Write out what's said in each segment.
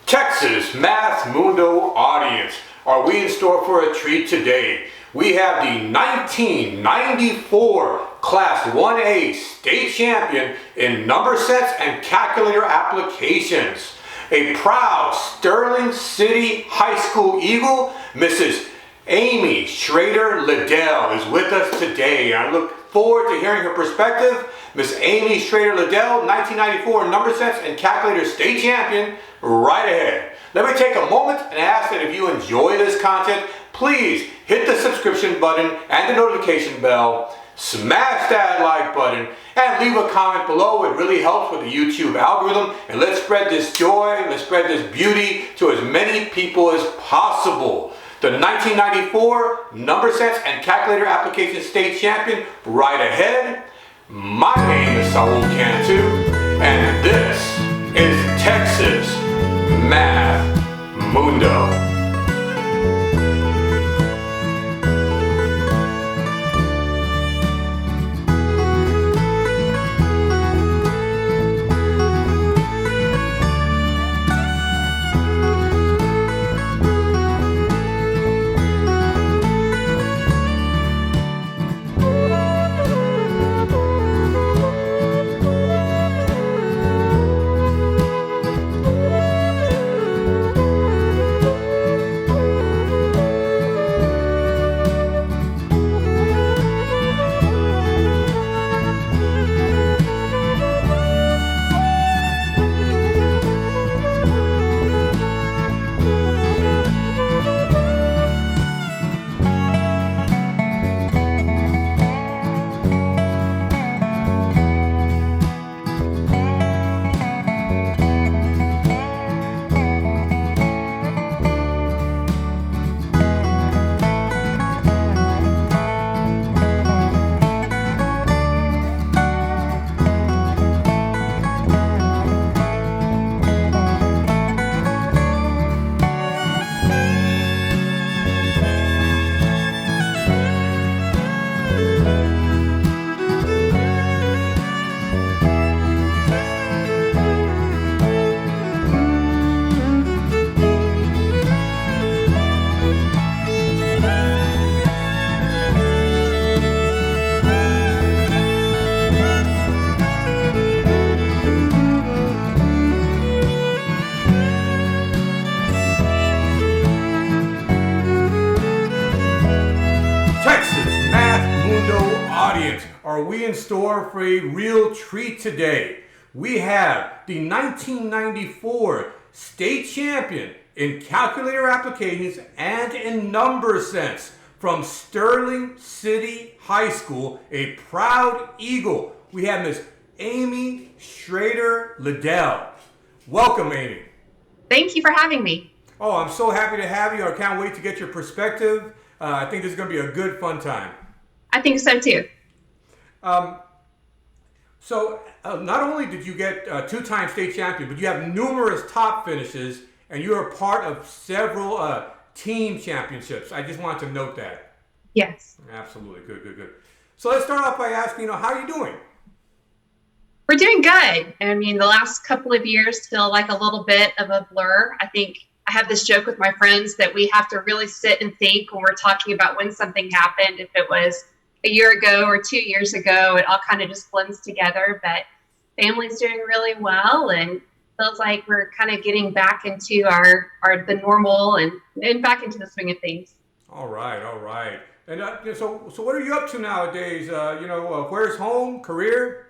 Texas Math Mundo audience, are we in store for a treat today? We have the 1994 Class 1A state champion in number sets and calculator applications. A proud Sterling City High School Eagle, Mrs. Amy Schrader Liddell is with us today. I look forward to hearing her perspective. Miss Amy Schrader Liddell, 1994 number sets and calculator state champion, right ahead. Let me take a moment and ask that if you enjoy this content, please hit the subscription button and the notification bell, smash that like button, and leave a comment below. It really helps with the YouTube algorithm. And let's spread this joy, let's spread this beauty to as many people as possible. The 1994 number sets and calculator application state champion, right ahead. My name is Saul Cantu, and this is Texas Math Mundo. Are we in store for a real treat today? We have the 1994 state champion in calculator applications and in number sense from Sterling City High School, a proud Eagle. We have Miss Amy Schrader Liddell. Welcome, Amy. Thank you for having me. Oh, I'm so happy to have you. I can't wait to get your perspective. I think this is going to be a good, fun time. I think so too. Not only did you get two-time state champion, but you have numerous top finishes, and you are part of several team championships. I just wanted to note that. Yes. Absolutely. Good. So let's start off by asking, how are you doing? We're doing good. I mean, the last couple of years feel like a little bit of a blur. I think I have this joke with my friends that we have to really sit and think when we're talking about when something happened. If it was a year ago or 2 years ago, it all kind of just blends together. But family's doing really well, and feels like we're kind of getting back into the normal and back into the swing of things. All right. And so what are you up to nowadays? Where's home, career?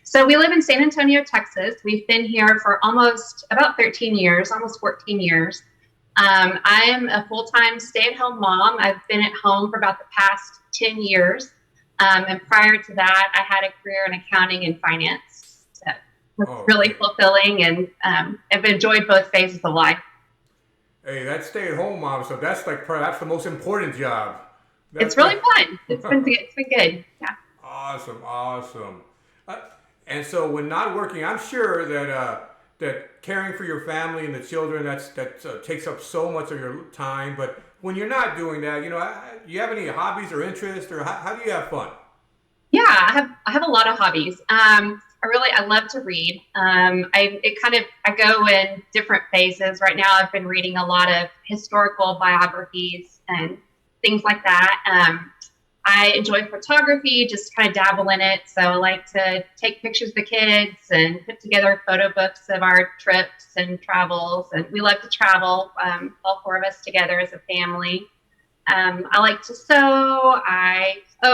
So we live in San Antonio, Texas. We've been here for about 13 years, almost 14 years. I am a full-time stay-at-home mom. I've been at home for about the past 10 years. And prior to that, I had a career in accounting and finance. So it's really fulfilling, and I've enjoyed both phases of life. Hey, that's stay-at-home mom, so that's like perhaps the most important job. It's really fun. It's been good. Yeah. Awesome. And so when not working, I'm sure that caring for your family and the children, that takes up so much of your time. But when you're not doing that, do you have any hobbies or interests, or how do you have fun? Yeah, I have a lot of hobbies. I love to read. I go in different phases. Right now, I've been reading a lot of historical biographies and things like that. I enjoy photography, just kind of dabble in it. So I like to take pictures of the kids and put together photo books of our trips and travels. And we love to travel, all four of us together as a family. I like to sew.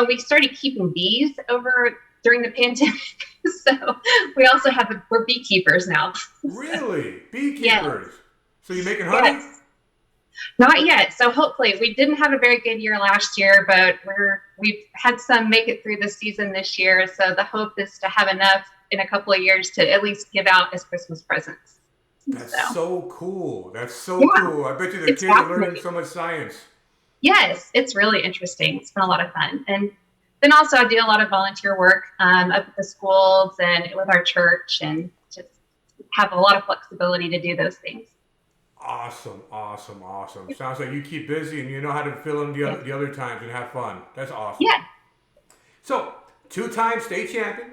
We started keeping bees over during the pandemic. So we're beekeepers now. Really? Beekeepers? Yes. So you're making honey? Yes. Not yet. So hopefully we didn't have a very good year last year, but we've had some make it through the season this year. So the hope is to have enough in a couple of years to at least give out as Christmas presents. That's so cool. That's so cool. I bet you the kids are learning so much science. Yes, it's really interesting. It's been a lot of fun. And then also I do a lot of volunteer work up at the schools and with our church, and just have a lot of flexibility to do those things. Awesome. Sounds like you keep busy and you know how to fill in the other times and have fun. That's awesome. Yeah. So, 2-time state champion.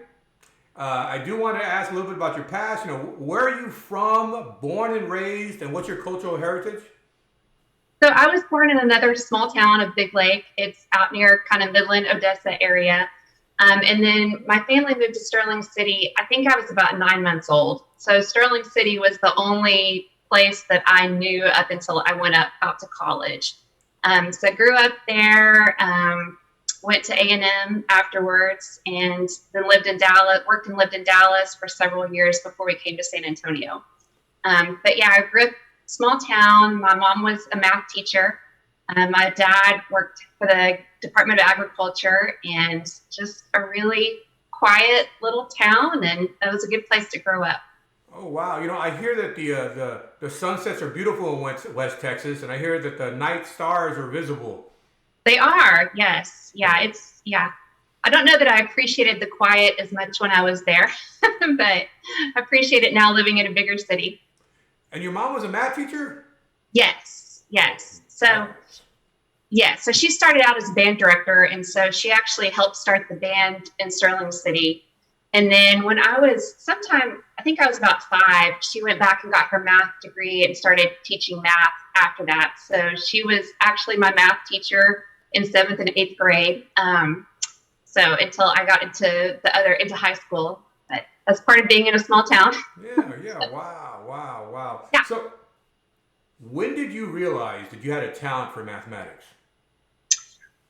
I do want to ask a little bit about your past. Where are you from, born and raised, and what's your cultural heritage? So I was born in another small town of Big Lake. It's out near kind of Midland, Odessa area. And then my family moved to Sterling City. I think I was about 9 months old. So Sterling City was the only place that I knew up until I went out to college. So I grew up there, went to A&M afterwards, and then worked and lived in Dallas for several years before we came to San Antonio. But yeah, I grew up small town. My mom was a math teacher. My dad worked for the Department of Agriculture, and just a really quiet little town, and it was a good place to grow up. Oh wow! I hear that the sunsets are beautiful in West Texas, and I hear that the night stars are visible. They are, yes, yeah. I don't know that I appreciated the quiet as much when I was there, but I appreciate it now living in a bigger city. And your mom was a math teacher? Yes. So she started out as band director, and so she actually helped start the band in Sterling City. And then when I think I was about 5, she went back and got her math degree and started teaching math after that. So she was actually my math teacher in 7th and 8th grade. So until I got into high school, but that's part of being in a small town. Yeah. Wow. Yeah. So when did you realize that you had a talent for mathematics?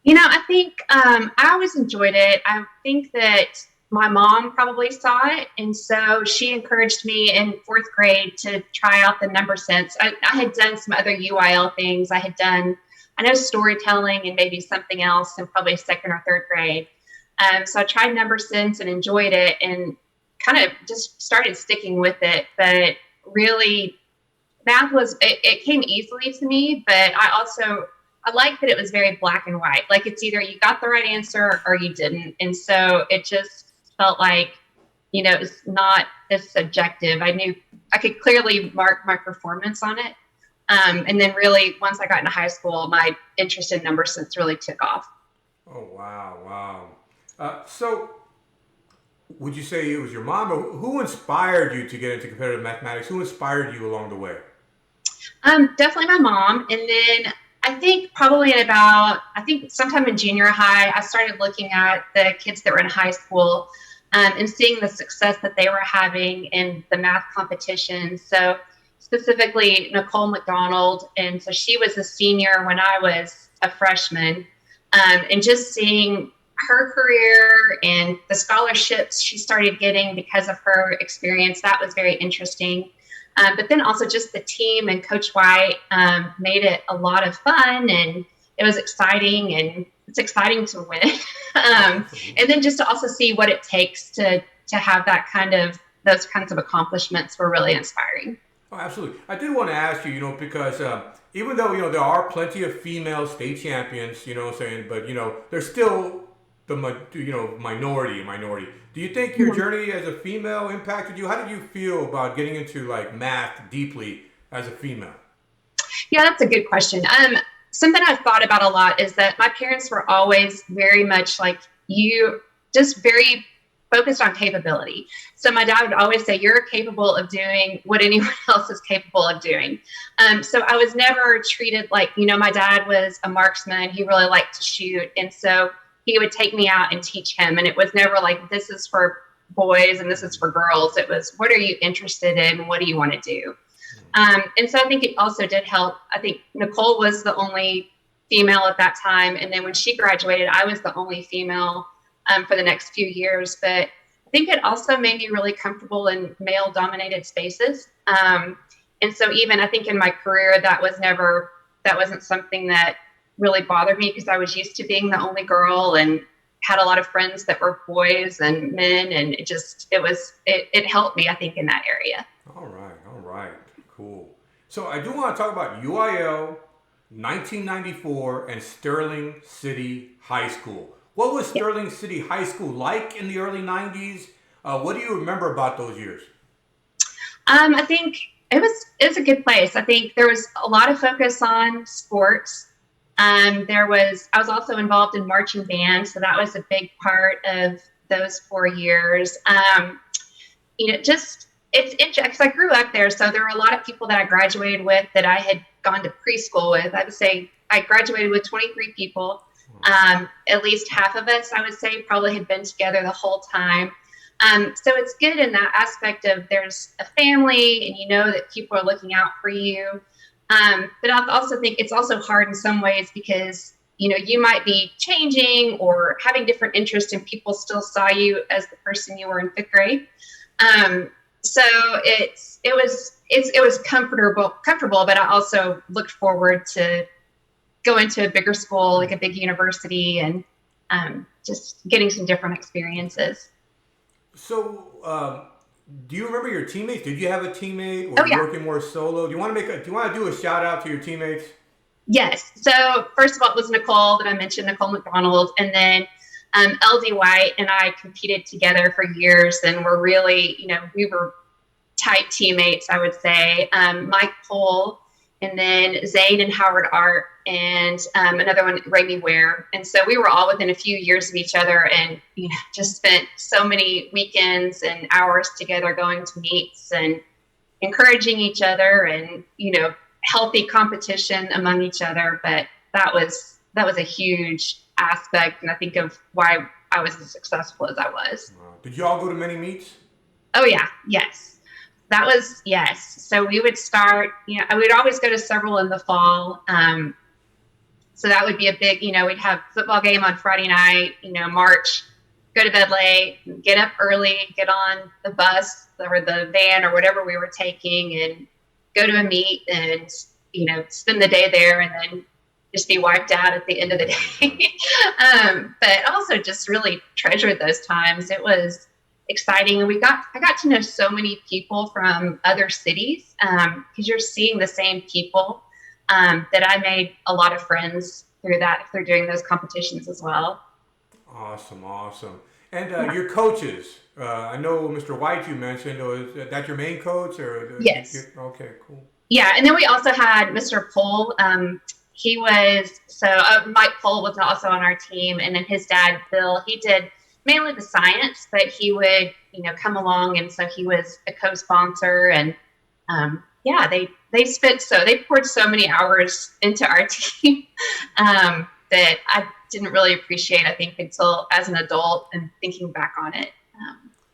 I think I always enjoyed it. I think that my mom probably saw it, and so she encouraged me in 4th grade to try out the number sense. I had done some other UIL things. I know storytelling and maybe something else in probably 2nd or 3rd grade. So I tried number sense and enjoyed it, and kind of just started sticking with it. But really, math it came easily to me, but I like that it was very black and white. Like, it's either you got the right answer or you didn't. And so it just felt like, it's not as subjective. I knew I could clearly mark my performance on it. And then really, once I got into high school, my interest in number sense really took off. Oh, wow. So would you say it was your mom, or who inspired you to get into competitive mathematics? Who inspired you along the way? Definitely my mom. And then I think probably sometime in junior high, I started looking at the kids that were in high school and seeing the success that they were having in the math competition. So specifically Nicole McDonald. And so she was a senior when I was a freshman, and just seeing her career and the scholarships she started getting because of her experience, that was very interesting. But then also just the team and Coach White made it a lot of fun, and it was exciting, and it's exciting to win. And then just to also see what it takes to have those kinds of accomplishments were really inspiring. Oh, absolutely. I did want to ask you, because even though, there are plenty of female state champions, but, there's still the, minority. Do you think your journey as a female impacted you? How did you feel about getting into math deeply as a female? Yeah, that's a good question. Something I've thought about a lot is that my parents were always very much like you, just very focused on capability. So my dad would always say, you're capable of doing what anyone else is capable of doing. So I was never treated like, my dad was a marksman. He really liked to shoot. And so he would take me out and teach him. And it was never like, this is for boys and this is for girls. It was, what are you interested in? What do you want to do? And so I think it also did help. I think Nicole was the only female at that time. And then when she graduated, I was the only female for the next few years. But I think it also made me really comfortable in male dominated spaces. And so even I think in my career, that wasn't something that really bothered me, because I was used to being the only girl and had a lot of friends that were boys and men. And it helped me, I think, in that area. All right. Cool. So I do want to talk about UIL, 1994, and Sterling City High School. What was Sterling City High School like in the early 90s? What do you remember about those years? I think it was a good place. I think there was a lot of focus on sports. I was also involved in marching band, so that was a big part of those 4 years. It's interesting because I grew up there, so there were a lot of people that I graduated with that I had gone to preschool with. I would say I graduated with 23 people. At least half of us, I would say, probably had been together the whole time. So it's good in that aspect of there's a family and you know that people are looking out for you. But I also think it's also hard in some ways because, you might be changing or having different interests and people still saw you as the person you were in 5th grade. So it was comfortable, but I also looked forward to going to a bigger school, like a big university, and just getting some different experiences. So, do you remember your teammates? Did you have a teammate, or were you working more solo? Do you want to do a shout out to your teammates? Yes. So first of all, it was Nicole that I mentioned, Nicole McDonald, and then LD White and I competed together for years, and we're really, we were tight teammates, I would say. Mike Pohl, and then Zane and Howard Art, and another one, Ramey Ware. And so we were all within a few years of each other, and just spent so many weekends and hours together going to meets and encouraging each other, and healthy competition among each other. But that was a huge aspect, and I think of why I was as successful as I was. Wow. Did you all go to many meets? Oh yeah, yes. Yes. So we would start, we'd always go to several in the fall. So that would be a big, we'd have football game on Friday night, march, go to bed late, get up early, get on the bus or the van or whatever we were taking, and go to a meet and, spend the day there, and then just be wiped out at the end of the day. But also just really treasured those times. It was exciting. And I got to know so many people from other cities, because you're seeing the same people, that I made a lot of friends through doing those competitions as well. Awesome. And your coaches, I know Mr. White you mentioned, is that your main coach? Or Yes. Okay, cool. Yeah, and then we also had Mr. Pohl. Mike Pohl was also on our team, and then his dad, Bill, he did mainly the science, but he would, come along, and so he was a co-sponsor, and they poured so many hours into our team that I didn't really appreciate, I think, until as an adult and thinking back on it,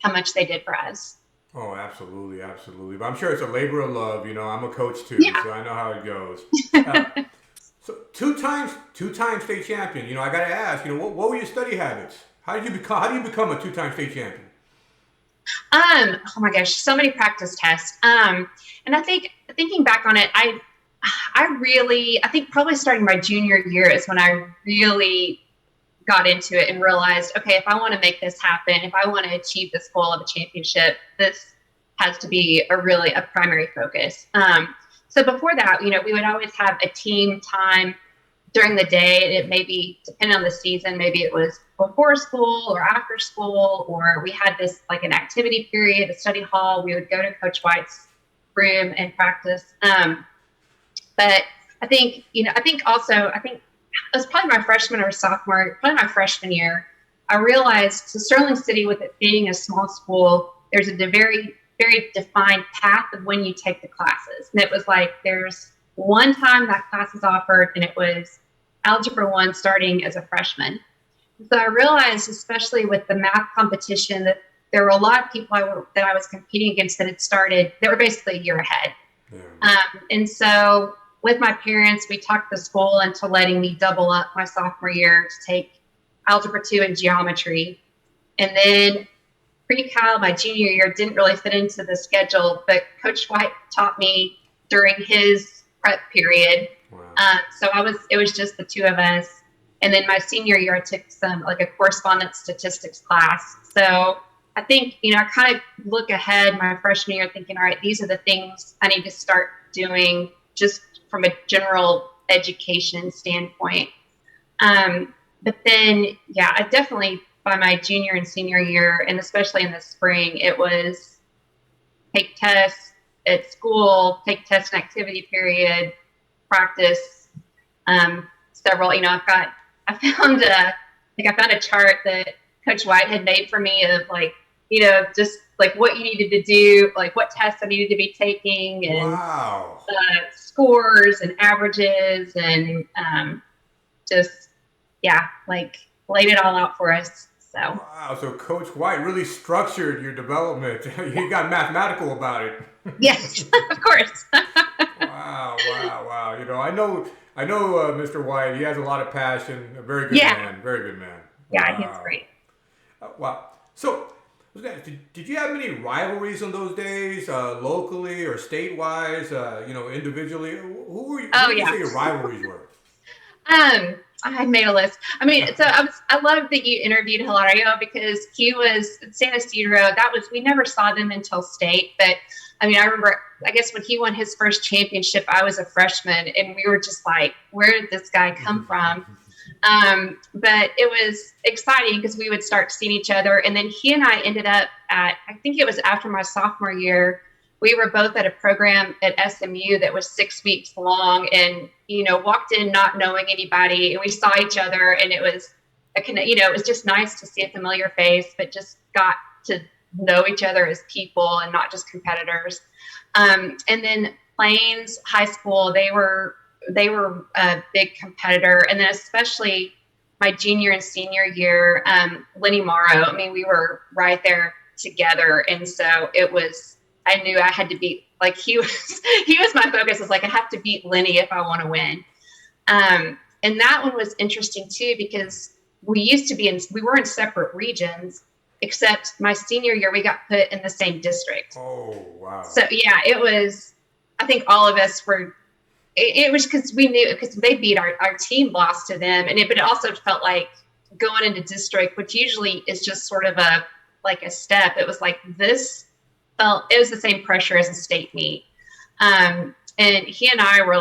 how much they did for us. Oh, absolutely. But I'm sure it's a labor of love. I'm a coach too, so I know how it goes. So two-time state champion. I got to ask, what were your study habits? How do you become a 2-time state champion? Oh my gosh, so many practice tests. And I think thinking back on it, I think probably starting my junior year is when I really got into it and realized, okay, if I want to make this happen, if I want to achieve this goal of a championship, this has to be a primary focus. So before that, we would always have a team time during the day. It may be, depending on the season, maybe it was before school or after school, or we had this like an activity period, a study hall. We would go to Coach White's room and practice. But I think it was probably my freshman year, I realized, so Sterling City, with it being a small school, there's a very, very defined path of when you take the classes. And it was like, there's one time that class is offered, and it was Algebra 1 starting as a freshman. So I realized, especially with the math competition, that there were a lot of people that I was competing against that had started, that were basically a year ahead. Yeah. And so with my parents, we talked the school into letting me double up my sophomore year to take Algebra 2 and geometry. And then pre-cal, my junior year, didn't really fit into the schedule, but Coach White taught me during his prep period. Wow. So it was just the two of us. And then my senior year, I took a correspondence statistics class. So I think, I kind of look ahead my freshman year thinking, all right, these are the things I need to start doing just from a general education standpoint. But then, I definitely, by my junior and senior year, and especially in the spring, it was take tests at school, take test and activity period, practice, several, I found a chart that Coach White had made for me of just like what you needed to do, like what tests I needed to be taking, and wow. Scores and averages, and laid it all out for us. So wow, so Coach White really structured your development. You got mathematical about it. Yes, of course. Wow. I know Mr. White. He has a lot of passion. A very good man. Very good man. Yeah, he's great. Wow. So, did you have many rivalries in those days, locally or state-wise? Individually. Who were you? Who did you say your rivalries were? I had made a list. I mean, so I love that you interviewed Hilario, because he was at San Isidro. We never saw them until state. But I mean, I remember, I guess when he won his first championship, I was a freshman, and we were just like, where did this guy come from? But it was exciting because we would start seeing each other. And then he and I ended up I think it was after my sophomore year, we were both at a program at SMU that was 6 weeks long, and, walked in not knowing anybody, and we saw each other, and it was, it was just nice to see a familiar face, but just got to know each other as people and not just competitors. And then Plains High School, they were a big competitor. And then especially my junior and senior year, Lenny Morrow, I mean, we were right there together. And so I knew I had to beat, he was my focus. It's like, I have to beat Lenny if I want to win. And that one was interesting too, because we were in separate regions, except my senior year, we got put in the same district. Oh, wow. So it was, I think all of us were, it was because we knew, because they beat our team, lost to them. But it also felt like going into district, which usually is just sort of a step. It was like it was the same pressure as a state meet. And he and I were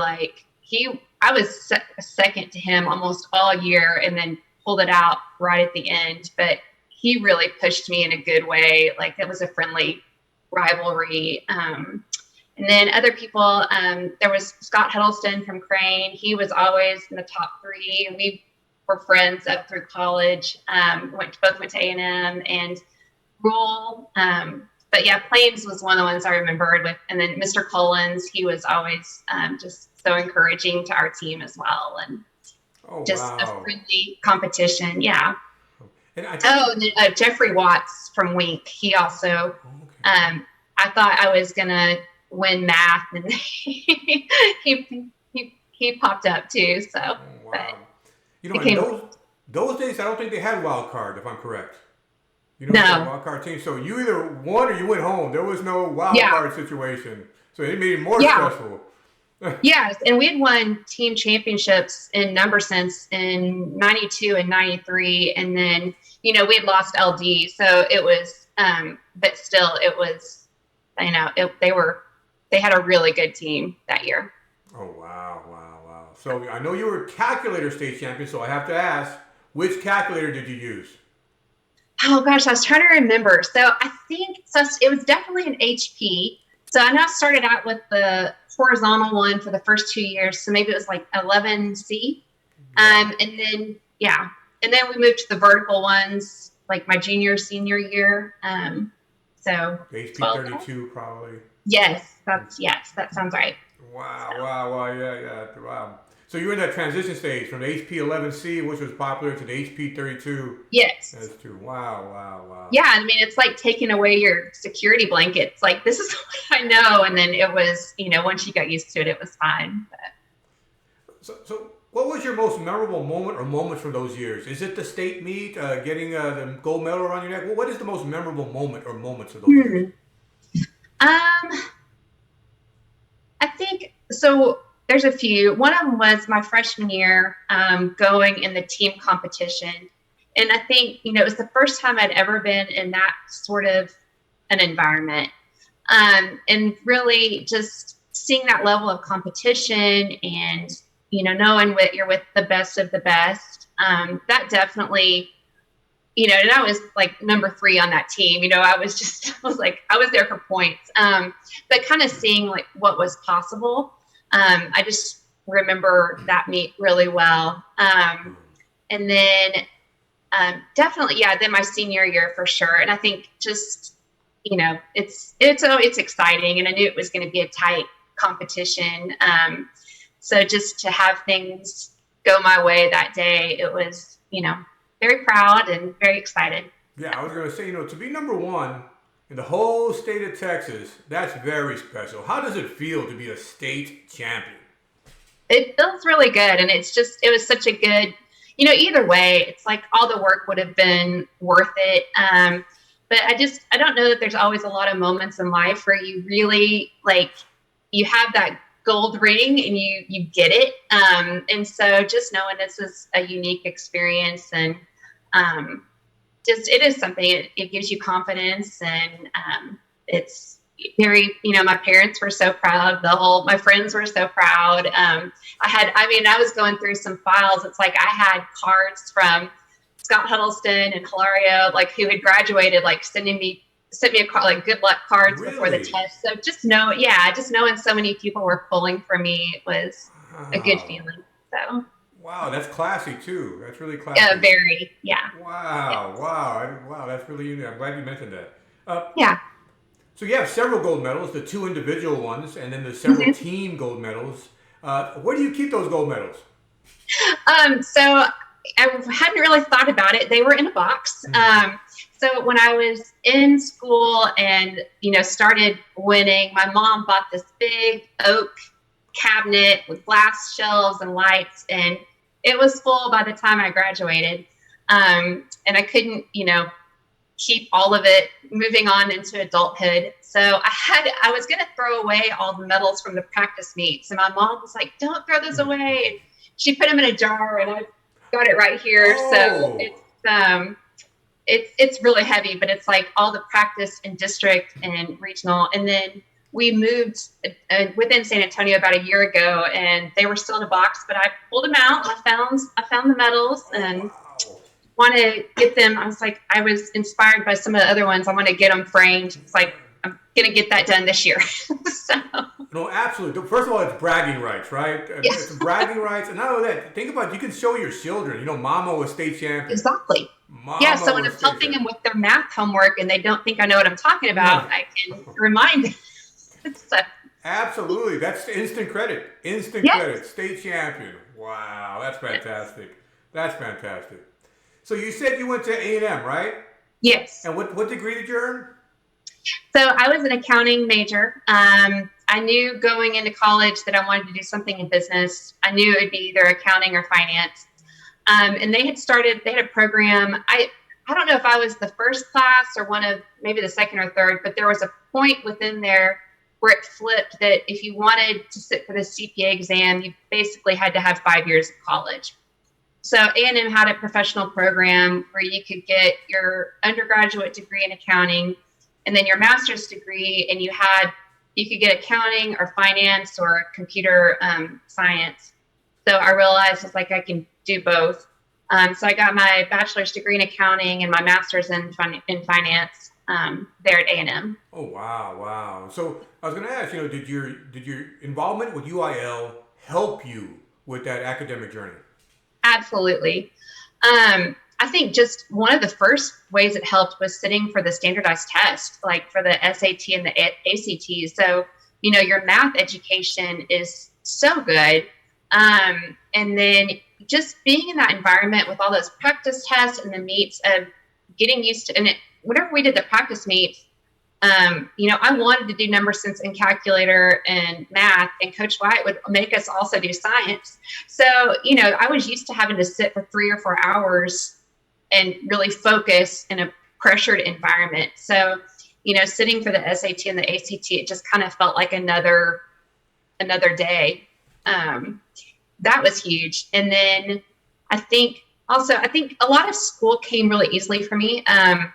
I was second to him almost all year, and then pulled it out right at the end. But he really pushed me in a good way. It was a friendly rivalry. And then other people, there was Scott Huddleston from Crane. He was always in the top 3, and we were friends up through college. Both went to A&M and Rule. But Plains was one of the ones I remembered with. And then Mr. Collins, he was always just so encouraging to our team as well. And a friendly competition. Yeah. And then Jeffrey Watts from Wink. He also, I thought I was going to win math, and he popped up too. So, wow. In those days, I don't think they had wild card, if I'm correct. No. Wild card team. So you either won or you went home. There was no wild card situation. So it made it more stressful. Yes, and we had won team championships in number sense in 92 and 93, and then we had lost LD, so it was but still it was they had a really good team that year. Oh wow. So I know you were calculator state champion, so I have to ask, which calculator did you use? Oh gosh, I was trying to remember. So I think it was definitely an HP. So I know I started out with the horizontal one for the first 2 years. So maybe it was 11C. And then, And then we moved to the vertical ones like my junior, senior year. So HP 12. 32 probably. Yes, that sounds right. Wow, So wow, wow, yeah, wow. So you're in that transition stage from the HP 11C, which was popular, to the HP 32. yes. That's true. Wow, wow, wow. Yeah, I mean, it's like taking away your security blanket. It's like, this is what I know. And then it was, once you got used to it, it was fine. But So what was your most memorable moment or moments from those years? Is it the state meet, getting the gold medal around your neck? Well, what is the most memorable moment or moments of those years? um, I think so. There's a few. One of them was my freshman year, going in the team competition. And I think, it was the first time I'd ever been in that sort of an environment. And really just seeing that level of competition and, knowing that you're with the best of the best, that definitely, and I was like number 3 on that team. I was there for points. But kind of seeing like what was possible. I just remember that meet really well. And then definitely, yeah, then my senior year for sure. And I think just, it's exciting, and I knew it was going to be a tight competition. So just to have things go my way that day, it was, very proud and very excited. Yeah, I was going to say, to be number 1 in the whole state of Texas, that's very special. How does it feel to be a state champion? It feels really good. And it was such a good, either way, it's like all the work would have been worth it. But I don't know that there's always a lot of moments in life where you really you have that gold ring and you get it. And so just knowing this was a unique experience, and it is something, it gives you confidence, and it's very, my parents were so proud. My friends were so proud. I was going through some files. It's like I had cards from Scott Huddleston and Hilario, who had graduated, sent me a card, good luck cards before the test. So just knowing so many people were pulling for me was a good feeling. So. Wow, that's classy too. That's really classy. Yeah, very, yeah. Wow, Yes. wow, that's really unique. I'm glad you mentioned that. Yeah. So you have several gold medals, the 2 individual ones, and then the several team gold medals. Where do you keep those gold medals? So I hadn't really thought about it. They were in a box. So when I was in school and, started winning, my mom bought this big oak cabinet with glass shelves and lights, and it was full by the time I graduated. And I couldn't, keep all of it moving on into adulthood. So I was going to throw away all the medals from the practice meets. And my mom was like, don't throw those away. And she put them in a jar, and I got it right here. Oh. So it's really heavy, but it's like all the practice in district and regional. And then we moved within San Antonio about a year ago, and they were still in a box, but I pulled them out. I found the medals and want to get them. I was inspired by some of the other ones. I want to get them framed. It's like, I'm going to get that done this year. So. No, absolutely. First of all, it's bragging rights, right? Yeah. It's bragging rights. And not only that, think about it, you can show your children, Mama was state champion. Exactly. Mama yeah, so when I'm was helping them with their math homework and they don't think I know what I'm talking about, I can remind them. So, Absolutely. That's instant credit. Instant Yes. credit. State champion. Wow, that's fantastic. That's fantastic. So you said you went to A&M, right? yes. And what degree did you earn? So I was an accounting major. I knew going into college that I wanted to do something in business. I knew it would be either accounting or finance. And they had a program. I don't know if I was the first class or one of maybe the second or third, but there was a point within there where it flipped that if you wanted to sit for the CPA exam, you basically had to have 5 years of college. So A&M had a professional program where you could get your undergraduate degree in accounting and then your master's degree, and you could get accounting or finance or computer science. So I realized it's like I can do both. So I got my bachelor's degree in accounting and my master's in finance there at A&M. Oh, wow. So I was going to ask, did your involvement with UIL help you with that academic journey? Absolutely. I think just one of the first ways it helped was sitting for the standardized test, like for the SAT and the ACT. So, your math education is so good. And then just being in that environment with all those practice tests and the meets of getting used to, and whenever we did the practice meets, I wanted to do number sense and calculator and math, and Coach White would make us also do science. So, I was used to having to sit for 3 or 4 hours and really focus in a pressured environment. So, sitting for the SAT and the ACT, it just kind of felt like another day. That was huge. And then I think a lot of school came really easily for me. I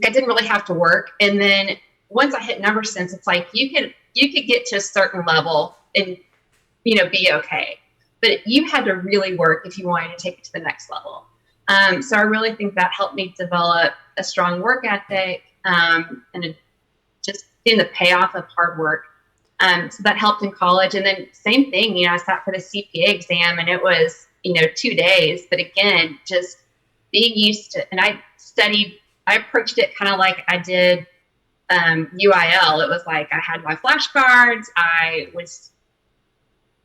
didn't really have to work. And then once I hit number sense, it's like you could get to a certain level and, be okay. But you had to really work if you wanted to take it to the next level. So I really think that helped me develop a strong work ethic, and just seeing the payoff of hard work. So that helped in college. And then same thing, I sat for the CPA exam, and it was, 2 days. But again, just being used to, and I approached it kind of like I did UIL. It was like I had my flashcards.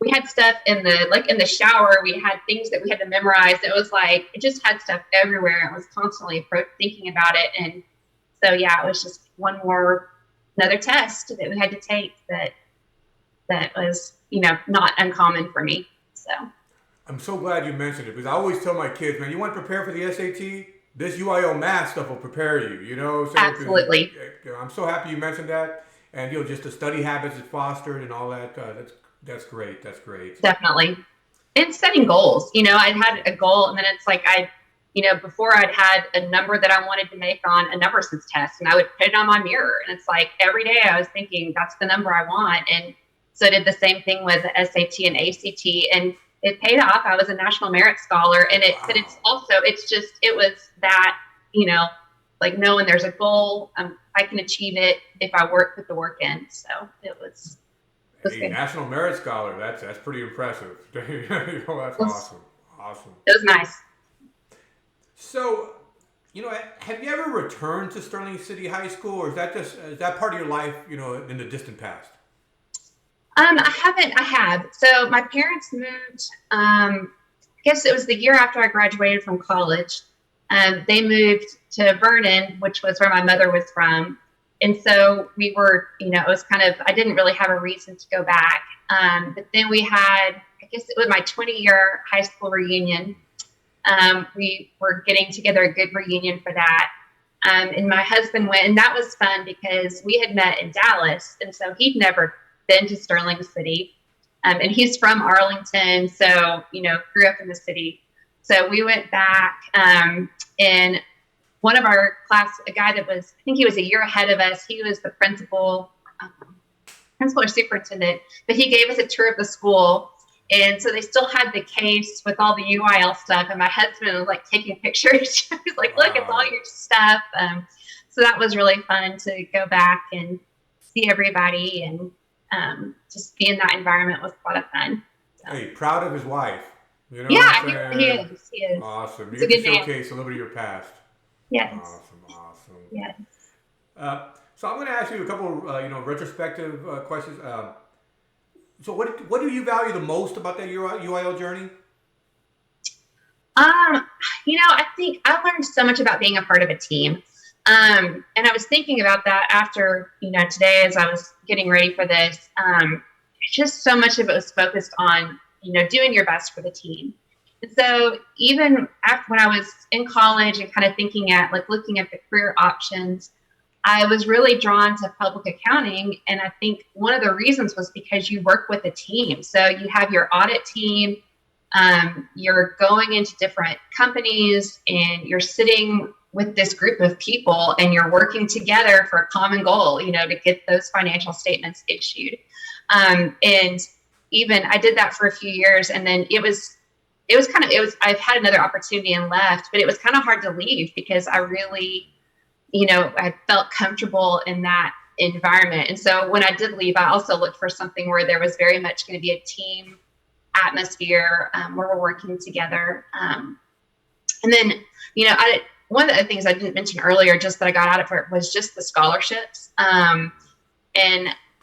We had stuff in the shower. We had things that we had to memorize. It was like, it just had stuff everywhere. I was constantly thinking about it. And so, yeah, it was just another test that we had to take that was, not uncommon for me. So I'm so glad you mentioned it, because I always tell my kids, man, you want to prepare for the SAT? This UIL math stuff will prepare you, So absolutely. I'm so happy you mentioned that. And, just the study habits it fostered and all that. That's great. That's great. Definitely. And setting goals. I had a goal, and then it's like before I'd had a number that I wanted to make on a number sense test, and I would put it on my mirror. And it's like every day I was thinking, that's the number I want. And so I did the same thing with the SAT and ACT, and it paid off. I was a National Merit Scholar, and but it was that, like knowing there's a goal, I can achieve it if I put the work in. So it was National Merit Scholar. That's pretty impressive. That's awesome. Awesome. It was nice. So, have you ever returned to Sterling City High School, or is that part of your life, in the distant past? I haven't. I have. So my parents moved. I guess it was the year after I graduated from college. They moved to Vernon, which was where my mother was from. And so we were, it was kind of, I didn't really have a reason to go back. But then we had, I guess it was my 20-year high school reunion. We were getting together a good reunion for that. And my husband went, and that was fun because we had met in Dallas. And so he'd never been to Sterling City. And he's from Arlington. So, grew up in the city. So we went back, and one of our class, a guy that was, I think he was a year ahead of us. He was the principal or superintendent, but he gave us a tour of the school. And so they still had the case with all the UIL stuff. And my husband was like taking pictures. He's like, look, it's all your stuff. So that was really fun to go back and see everybody, and just be in that environment was a lot of fun. So. Hey, proud of his wife. You know, yeah, he is. He is. Awesome. You get to showcase a little bit of your past. Yes. Awesome. Yes. So I'm going to ask you a couple, retrospective questions. So what do you value the most about that UIL journey? I think I learned so much about being a part of a team. And I was thinking about that after, today as I was getting ready for this. Just so much of it was focused on, doing your best for the team. And so even when I was in college and kind of looking at the career options, I was really drawn to public accounting. And I think one of the reasons was because you work with a team. So you have your audit team, you're going into different companies, and you're sitting with this group of people, and you're working together for a common goal, to get those financial statements issued. And even I did that for a few years, and then I've had another opportunity and left, but it was kind of hard to leave because I really, I felt comfortable in that environment. And so when I did leave, I also looked for something where there was very much going to be a team atmosphere, where we're working together. And then, one of the things I didn't mention earlier, just that I got out of it, was just the scholarships. And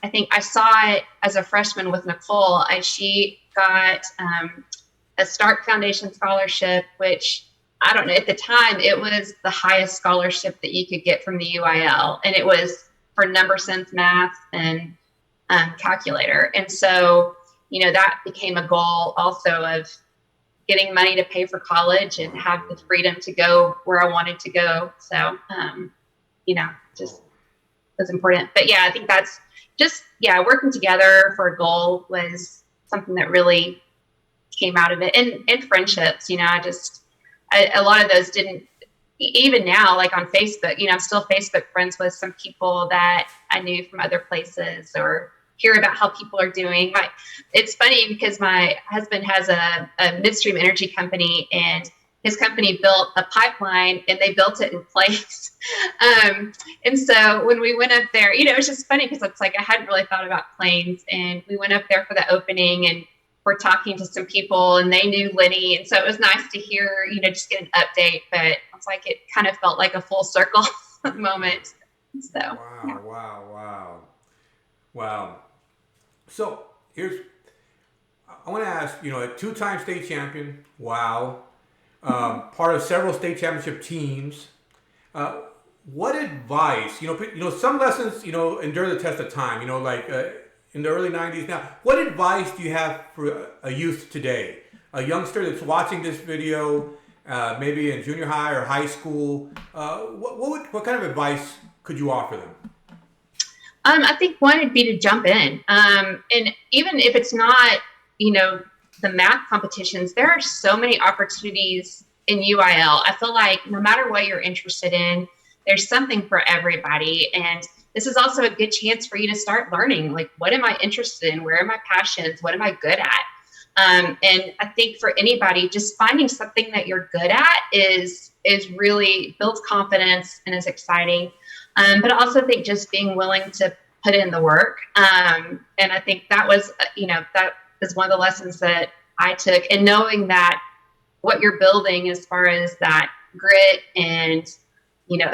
I think I saw it as a freshman with Nicole. She got a Stark Foundation scholarship, which I don't know, at the time, it was the highest scholarship that you could get from the UIL. And it was for number sense math and calculator. And so, that became a goal also of getting money to pay for college and have the freedom to go where I wanted to go. So, just was important. But yeah, I think that's just, working together for a goal was something that really came out of it. And friendships, a lot of those didn't, even now, like on Facebook, I'm still Facebook friends with some people that I knew from other places, or hear about how people are doing. It's funny because my husband has a midstream energy company, and his company built a pipeline, and they built it in place. And so when we went up there, it was just funny because it's like I hadn't really thought about planes, and we went up there for the opening, and we're talking to some people, and they knew Lenny, and so it was nice to hear, just get an update. But it's like it kind of felt like a full circle moment. So wow. So I want to ask, a two-time state champion, part of several state championship teams. What advice, some lessons, endure the test of time, in the early 90s now. What advice do you have for a youth today? A youngster that's watching this video, maybe in junior high or high school, what kind of advice could you offer them? I think one would be to jump in. And even if it's not, the math competitions, there are so many opportunities in UIL. I feel like no matter what you're interested in, there's something for everybody. And this is also a good chance for you to start learning, like, what am I interested in? Where are my passions? What am I good at? And I think for anybody, just finding something that you're good at is really builds confidence and is exciting. But I also think just being willing to put in the work. And I think that was, that is one of the lessons that I took, and knowing that what you're building as far as that grit and,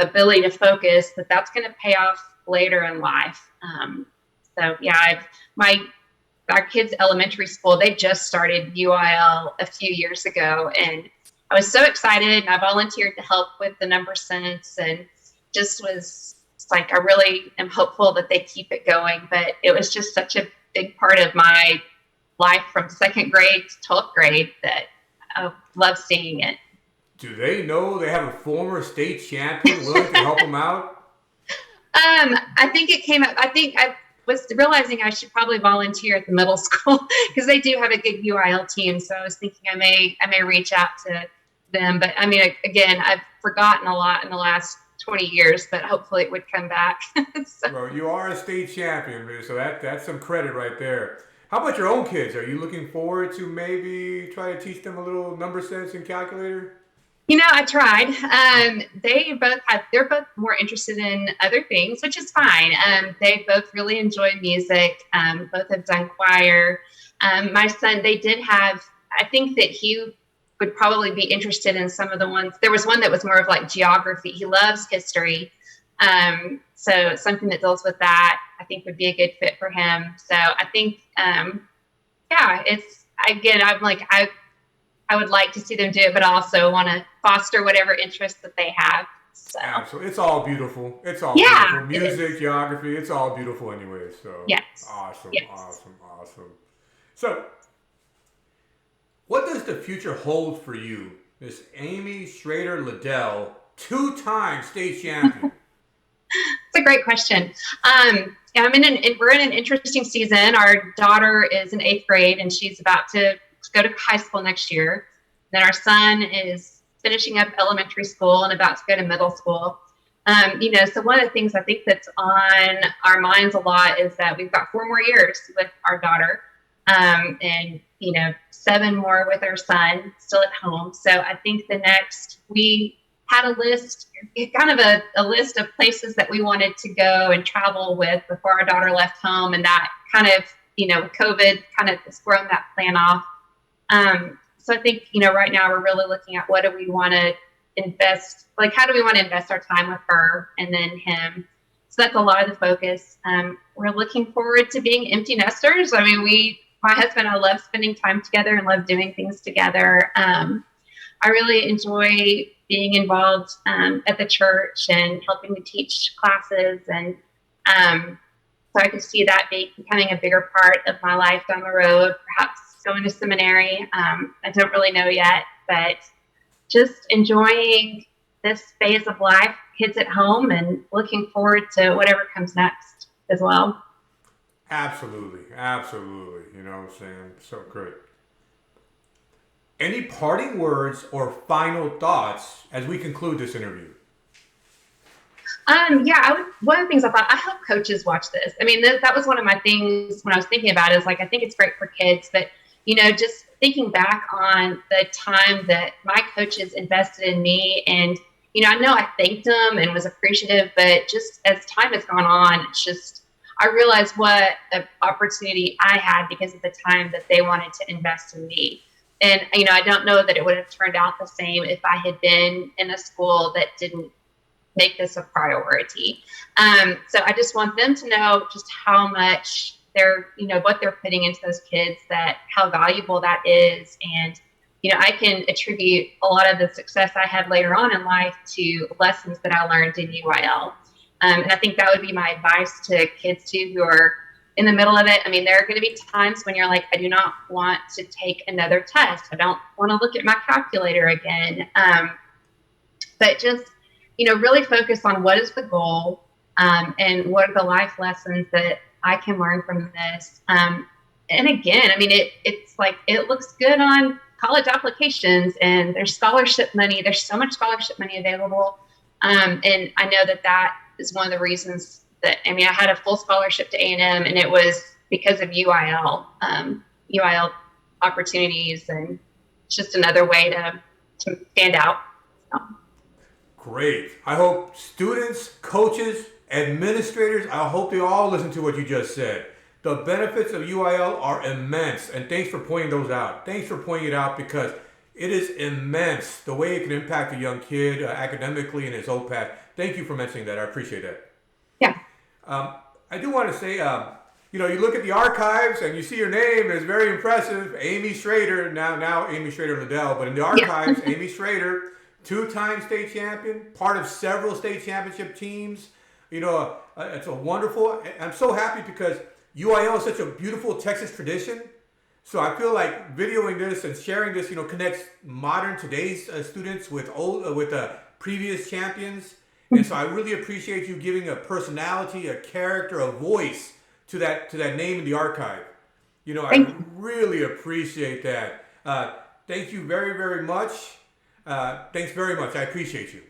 ability to focus, that's going to pay off later in life. Our kids' elementary school, they just started UIL a few years ago, and I was so excited, and I volunteered to help with the number sense, and it's like, I really am hopeful that they keep it going. But it was just such a big part of my life from second grade to 12th grade that I love seeing it. Do they know they have a former state champion willing to help them out? I think it came up. I think I was realizing I should probably volunteer at the middle school because they do have a good UIL team. So I was thinking I may reach out to them. But I mean, again, I've forgotten a lot in the last 20 years, but hopefully it would come back. Well, you are a state champion, so that's some credit right there. How about your own kids? Are you looking forward to maybe try to teach them a little number sense and calculator? I tried. They're both more interested in other things, which is fine. They both really enjoy music. Both have done choir. My son, they did have, I think that he would probably be interested in some of the ones. There was one that was more of like geography. He loves history. So something that deals with that, I think would be a good fit for him. So I think, it's, again, I'm like, I would like to see them do it, but I also want to foster whatever interests that they have. So. Absolutely. It's all beautiful. It's all beautiful. Music, geography, it's all beautiful anyway. So yes. Awesome. Yes. Awesome. So what does the future hold for you, Miss Amy Schrader Liddell, two-time state champion? That's a great question. We're in an interesting season. Our daughter is in 8th grade, and she's about to go to high school next year. Then our son is finishing up elementary school and about to go to middle school. So one of the things I think that's on our minds a lot is that we've got 4 more years with our daughter, and 7 more with our son still at home. So I think we had a list, kind of a list of places that we wanted to go and travel with before our daughter left home, and that kind of, COVID kind of has thrown that plan off. So I think, right now we're really looking at what do we want to invest, like how do we want to invest our time with her and then him. So that's a lot of the focus. We're looking forward to being empty nesters. I mean, my husband and I love spending time together and love doing things together. I really enjoy being involved at the church and helping to teach classes. And so I could see that becoming a bigger part of my life down the road, perhaps going to seminary. I don't really know yet, but just enjoying this phase of life, kids at home, and looking forward to whatever comes next as well. Absolutely. You know what I'm saying? So great. Any parting words or final thoughts as we conclude this interview? One of the things I thought, I hope coaches watch this. I mean, that was one of my things when I was thinking about it, is like, I think it's great for kids, but, just thinking back on the time that my coaches invested in me, and, I know I thanked them and was appreciative, but just as time has gone on, it's just, I realized what an opportunity I had because of the time that they wanted to invest in me. And, I don't know that it would have turned out the same if I had been in a school that didn't make this a priority. So I just want them to know just how much what they're putting into those kids, that how valuable that is. And, I can attribute a lot of the success I had later on in life to lessons that I learned in UIL. And I think that would be my advice to kids too, who are in the middle of it. I mean, there are going to be times when you're like, I do not want to take another test. I don't want to look at my calculator again. But just, really focus on what is the goal, and what are the life lessons that I can learn from this. And again, I mean, it's like, it looks good on college applications, and there's scholarship money. There's so much scholarship money available. And I know that is one of the reasons that, I had a full scholarship to A&M, and it was because of UIL opportunities, and it's just another way to stand out. So. Great. I hope students, coaches, administrators, I hope they all listen to what you just said. The benefits of UIL are immense, and thanks for pointing those out. Thanks for pointing it out, because it is immense the way it can impact a young kid academically in his own path. Thank you for mentioning that. I appreciate that. Yeah. I do want to say, you look at the archives and you see your name. It's very impressive. Amy Schrader, now Amy Schrader Liddell, but in the archives, yeah. Amy Schrader, 2-time state champion, part of several state championship teams. It's a wonderful. I'm so happy because UIL is such a beautiful Texas tradition. So I feel like videoing this and sharing this, connects modern today's students with previous champions. And so I really appreciate you giving a personality, a character, a voice to that name in the archive. I really appreciate that. Thank you very, very much. Thanks very much. I appreciate you.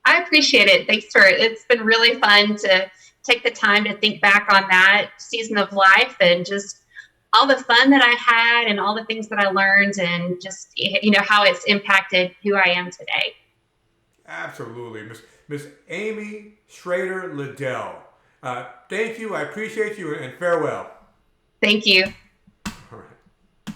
I appreciate it. It's been really fun to take the time to think back on that season of life, and just all the fun that I had and all the things that I learned, and just, how it's impacted who I am today. Absolutely. Miss Amy Schrader Liddell. Thank you. I appreciate you, and farewell. Thank you. All right.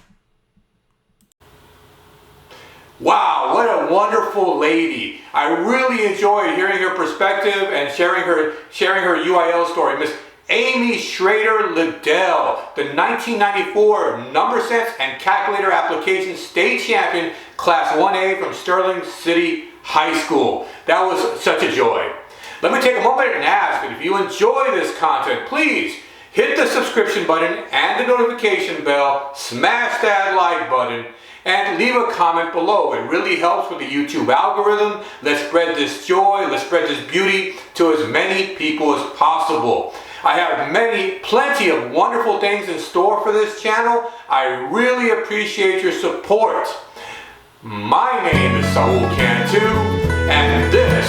Wow, what a wonderful lady. I really enjoyed hearing her perspective and sharing her UIL story. Miss Amy Schrader Liddell, the 1994 number sense and calculator application state champion, Class 1A from Sterling City High School. That was such a joy. Let me take a moment and ask that if you enjoy this content, please hit the subscription button and the notification bell, smash that like button, and leave a comment below. It really helps with the YouTube algorithm. Let's spread this joy, let's spread this beauty to as many people as possible. I have plenty of wonderful things in store for this channel. I really appreciate your support. My name is Saul Cantu, and this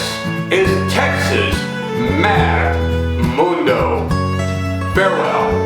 is Texas Mad Mundo. Farewell.